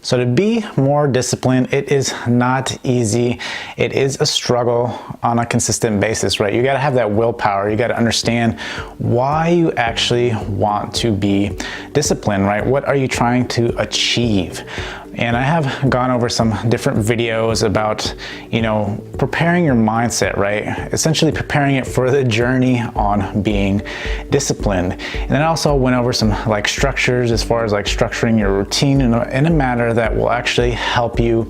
So to be more disciplined, it is not easy. It is a struggle on a consistent basis, right? You got to have that willpower. You got to understand why you actually want to be disciplined, right? What are you trying to achieve? And I have gone over some different videos about, preparing your mindset, right? Essentially preparing it for the journey on being disciplined. And then I also went over some structures as far as structuring your routine in a manner that will actually help you,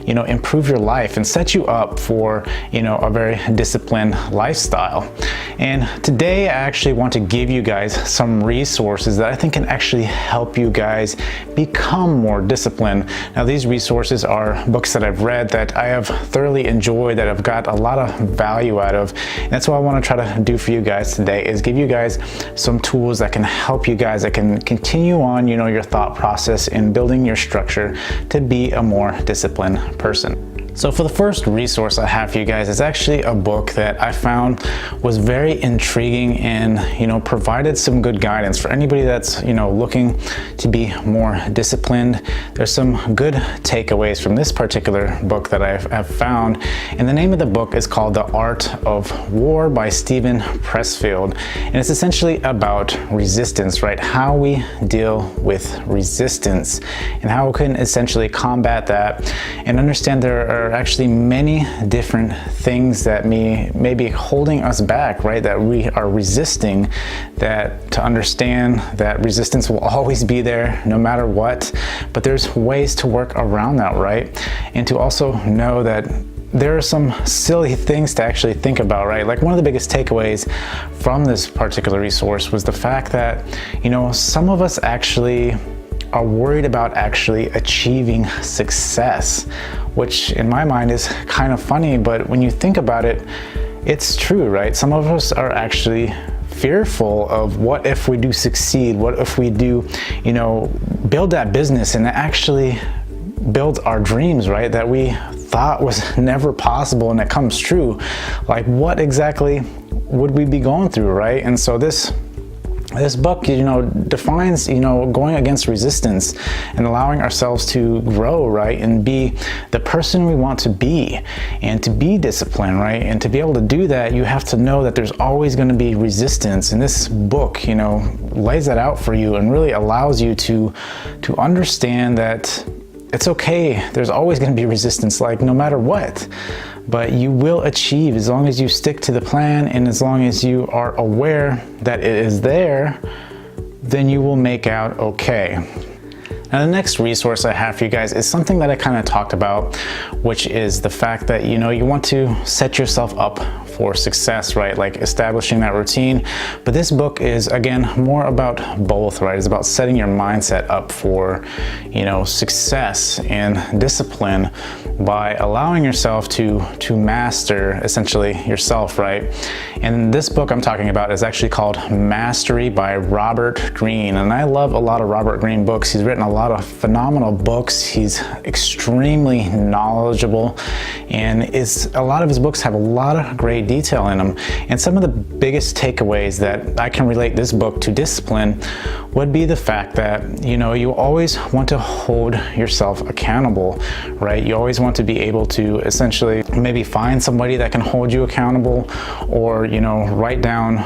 improve your life and set you up for, a very disciplined lifestyle. And today I actually want to give you guys some resources that I think can actually help you guys become more disciplined. Now, these resources are books that I've read that I have thoroughly enjoyed, that I've got a lot of value out of. And that's what I want to try to do for you guys today, is give you guys some tools that can help you guys, that can continue on, your thought process in building your structure to be a more disciplined person. So for the first resource I have for you guys is actually a book that I found was very intriguing and, provided some good guidance for anybody that's, looking to be more disciplined. There's some good takeaways from this particular book that I've found. And the name of the book is called The Art of War by Steven Pressfield. And it's essentially about resistance, right? How we deal with resistance and how we can essentially combat that and understand there are actually many different things that may be holding us back, right? That we are resisting, that to understand that resistance will always be there no matter what, but there's ways to work around that, right? And to also know that there are some silly things to actually think about, right? Like one of the biggest takeaways from this particular resource was the fact that, some of us actually are worried about actually achieving success, which in my mind is kind of funny, but when you think about it, it's true, right? Some of us are actually fearful of what if we do succeed, what if we do, build that business and actually build our dreams, right? That we thought was never possible and it comes true. Like what exactly would we be going through, right? And so this book, defines, going against resistance and allowing ourselves to grow, right? And be the person we want to be and to be disciplined, right? And to be able to do that, you have to know that there's always going to be resistance. And this book, lays that out for you and really allows you to understand that it's okay. There's always going to be resistance, no matter what. But you will achieve as long as you stick to the plan and as long as you are aware that it is there, then you will make out okay. Now, the next resource I have for you guys is something that I kind of talked about, which is the fact that, you want to set yourself up for success, right? Like establishing that routine. But this book is, again, more about both, right? It's about setting your mindset up for, success and discipline by allowing yourself to master essentially yourself, right? And this book I'm talking about is actually called Mastery by Robert Greene. And I love a lot of Robert Greene books. He's written a lot of phenomenal books. He's extremely knowledgeable, and a lot of his books have a lot of great detail in them. And some of the biggest takeaways that I can relate this book to discipline would be the fact that, you always want to hold yourself accountable, right? You always want to be able to essentially maybe find somebody that can hold you accountable, or, write down,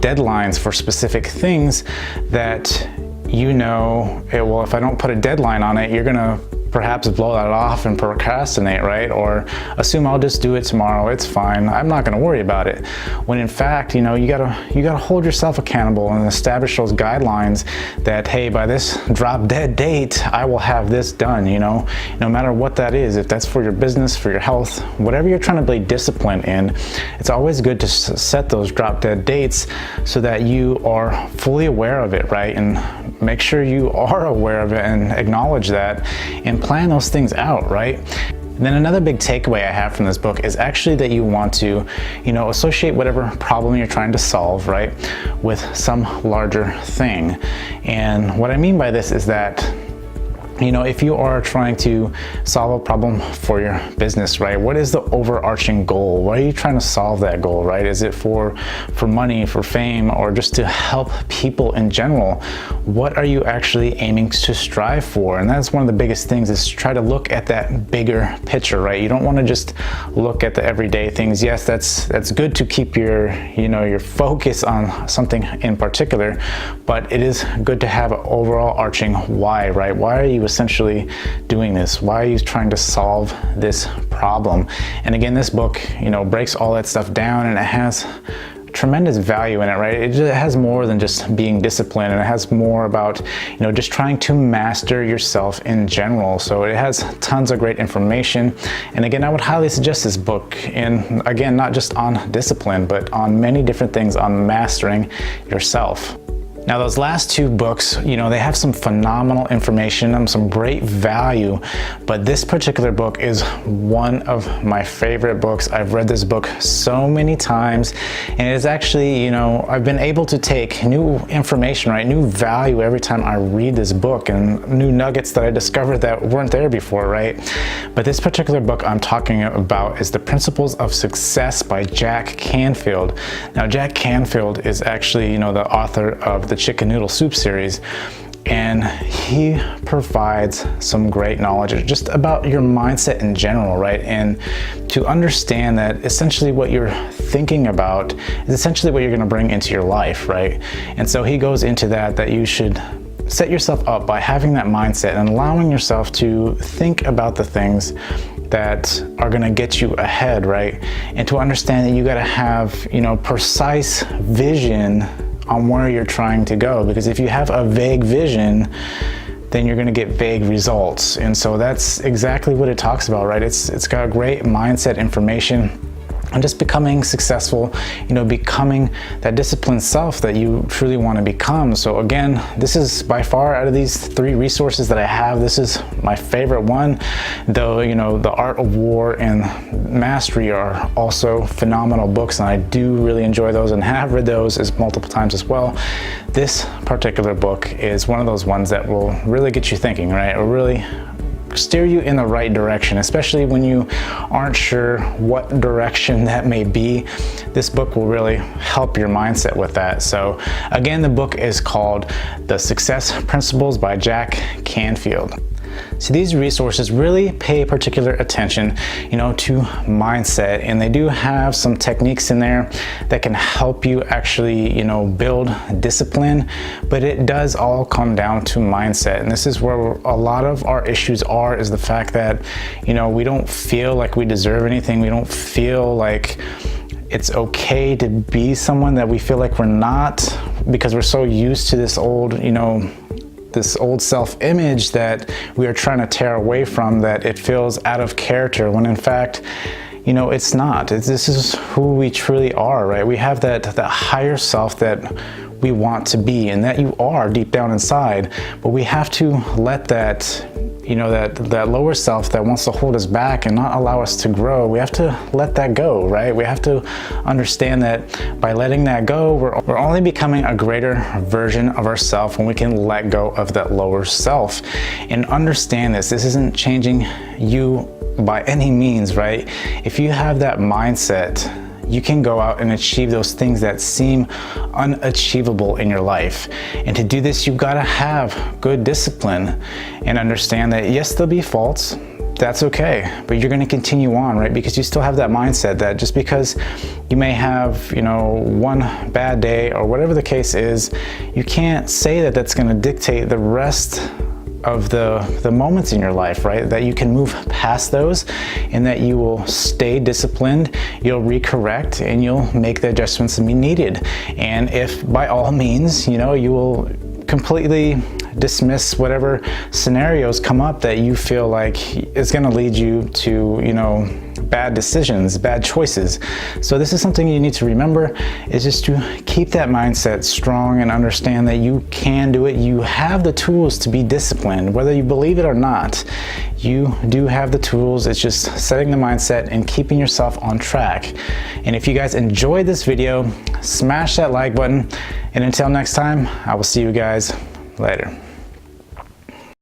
deadlines for specific things that, well, if I don't put a deadline on it, you're gonna perhaps blow that off and procrastinate, right? Or assume I'll just do it tomorrow, it's fine, I'm not gonna worry about it. When in fact, you gotta hold yourself accountable and establish those guidelines that, hey, by this drop dead date, I will have this done, no matter what that is. If that's for your business, for your health, whatever you're trying to be disciplined in, it's always good to set those drop dead dates so that you are fully aware of it, right? And make sure you are aware of it and acknowledge that and plan those things out, right? And then another big takeaway I have from this book is actually that you want to, associate whatever problem you're trying to solve, right, with some larger thing. And what I mean by this is that if you are trying to solve a problem for your business, right? What is the overarching goal? Why are you trying to solve that goal, right? Is it for money, for fame, or just to help people in general? What are you actually aiming to strive for? And that's one of the biggest things, is to try to look at that bigger picture, right? You don't want to just look at the everyday things. Yes, that's good to keep your focus on something in particular, but it is good to have an overall arching why, right? Why are you essentially doing this? Why are you trying to solve this problem? And again, this book, breaks all that stuff down, and it has tremendous value in it, right? It has more than just being disciplined, and it has more about, just trying to master yourself in general. So it has tons of great information. And again, I would highly suggest this book, and again, not just on discipline, but on many different things on mastering yourself. Now, those last two books, they have some phenomenal information and some great value, but this particular book is one of my favorite books. I've read this book so many times, and it's actually, I've been able to take new information, right? New value every time I read this book, and new nuggets that I discovered that weren't there before, right? But this particular book I'm talking about is The Principles of Success by Jack Canfield. Now, Jack Canfield is actually, the author of the Chicken Noodle Soup series, and he provides some great knowledge just about your mindset in general, right? And to understand that essentially what you're thinking about is essentially what you're going to bring into your life, right? And so he goes into that you should set yourself up by having that mindset and allowing yourself to think about the things that are going to get you ahead, right? And to understand that you got to have, precise vision on where you're trying to go, because if you have a vague vision, then you're going to get vague results. And so that's exactly what it talks about, right? It's got great mindset information and just becoming successful, becoming that disciplined self that you truly want to become. So again, this is by far, out of these 3 resources that I have, this is my favorite one. Though, The Art of War and Mastery are also phenomenal books, and I do really enjoy those and have read those multiple times as well. This particular book is one of those ones that will really get you thinking, right? Or really steer you in the right direction, especially when you aren't sure what direction that may be. This book will really help your mindset with that. So again, the book is called The Success Principles by Jack Canfield. So these resources really pay particular attention, to mindset, and they do have some techniques in there that can help you actually, build discipline, but it does all come down to mindset. And this is where a lot of our issues is the fact that, we don't feel like we deserve anything. We don't feel like it's okay to be someone that we feel like we're not, because we're so used to this old, this old self-image that we are trying to tear away from, that it feels out of character, when in fact, it's not. This is who we truly are, right? We have that higher self that we want to be, and that you are deep down inside, but we have to let that, that lower self that wants to hold us back and not allow us to grow, we have to let that go, right? We have to understand that by letting that go, we're only becoming a greater version of ourselves when we can let go of that lower self. And understand this isn't changing you by any means, right? If you have that mindset, you can go out and achieve those things that seem unachievable in your life. And to do this, you've got to have good discipline and understand that yes, there'll be faults. That's okay, but you're going to continue on, right? Because you still have that mindset that just because you may have, one bad day or whatever the case is, you can't say that that's going to dictate the rest of the moments in your life, right? That you can move past those, and that you will stay disciplined, you'll recorrect, and you'll make the adjustments needed. And if by all means, you will completely dismiss whatever scenarios come up that you feel like is going to lead you to, bad decisions, bad choices. So this is something you need to remember, is just to keep that mindset strong and understand that you can do it. You have the tools to be disciplined, whether you believe it or not. You do have the tools. It's just setting the mindset and keeping yourself on track. And if you guys enjoyed this video, smash that like button. And until next time, I will see you guys later.